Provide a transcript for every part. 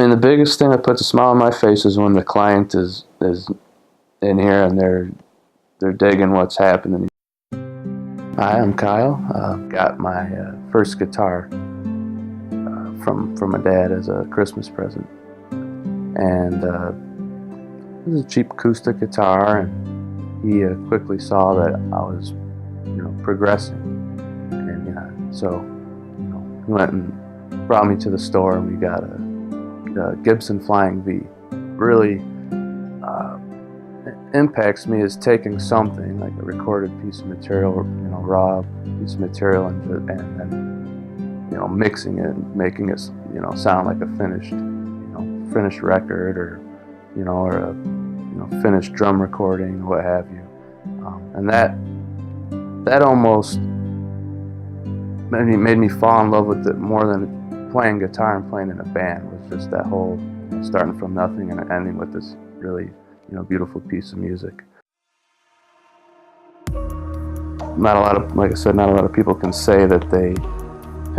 mean, the biggest thing that puts a smile on my face is when the client is in here and they're digging what's happening. Hi, I'm Kyle. Got my first guitar from my dad as a Christmas present, and it was a cheap acoustic guitar. And he quickly saw that I was, progressing, and so he went and brought me to the store, and we got a Gibson Flying V. Really impacts me is taking something like a recorded piece of material, raw piece of material, and then mixing it and making it sound like a finished record, or a finished drum recording, what have you. And that almost made me fall in love with it more than playing guitar and playing in a band. Was just that whole starting from nothing and ending with this really beautiful piece of music. Not a lot of people can say that they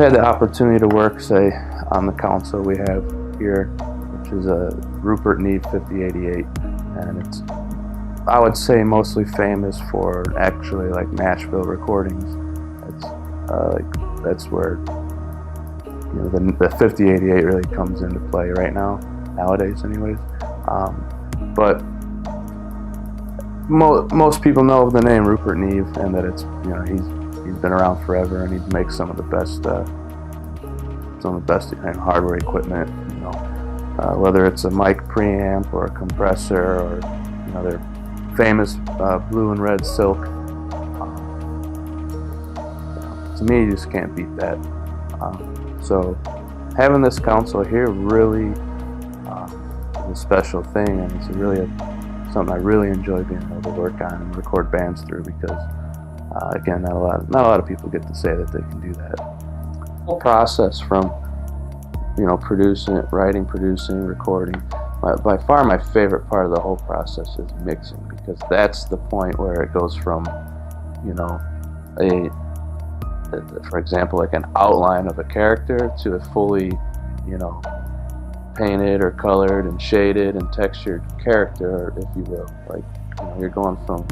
had the opportunity to work, say, on the console we have here, which is a Rupert Neve 5088, and it's, I would say, mostly famous for actually like Nashville recordings. That's where the 5088 really comes into play right now, nowadays anyways. But most people know the name Rupert Neve, and that it's he's been around forever, and he makes some of the best hardware equipment. Whether it's a mic preamp or a compressor, or their famous blue and red silk. To me, you just can't beat that. So having this console here really is a special thing, and it's really something I really enjoy being able to work on and record bands through, because again, not a lot of people get to say that they can do that. The whole process from producing it, writing, producing, recording. By far my favorite part of the whole process is mixing, because that's the point where it goes from for example, like an outline of a character to a fully painted or colored and shaded and textured character, if you will. Like you're going from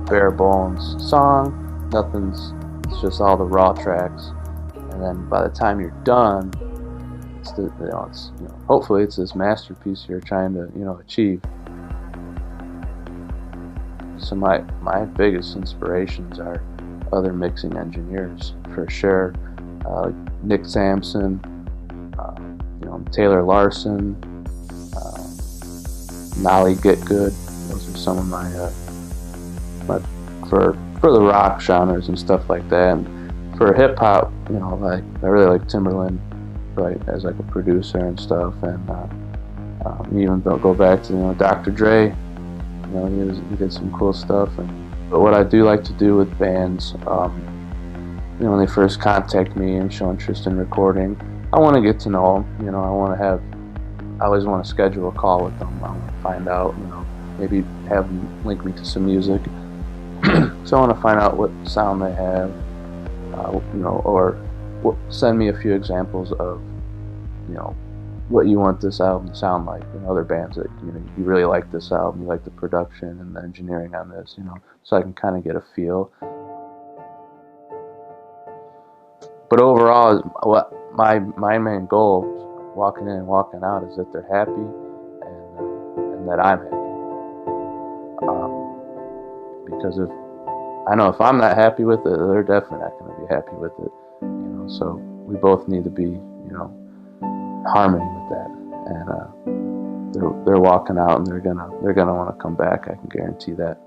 bare bones song, it's just all the raw tracks, and then by the time you're done, hopefully it's this masterpiece you're trying to achieve. So my biggest inspirations are other mixing engineers, for sure. Nick Sampson, Taylor Larson, Nolly Getgood. Those are some of my for the rock genres and stuff like that. And for hip hop, I really like Timberland, as like a producer and stuff. And even go back to Dr. Dre. He did some cool stuff. But what I do like to do with bands, when they first contact me and show interest in recording, I want to get to know them. I always want to schedule a call with them. I want to find out, maybe have them link me to some music. So I want to find out what sound they have, or send me a few examples of, what you want this album to sound like, and other bands that you really like this album, you like the production and the engineering on this, so I can kind of get a feel. But overall, what my main goal, walking in and walking out, is that they're happy and that I'm happy. Because if I'm not happy with it, they're definitely not going to be happy with it. So we both need to be, harmony with that, and they're walking out, and they're gonna want to come back. I can guarantee that.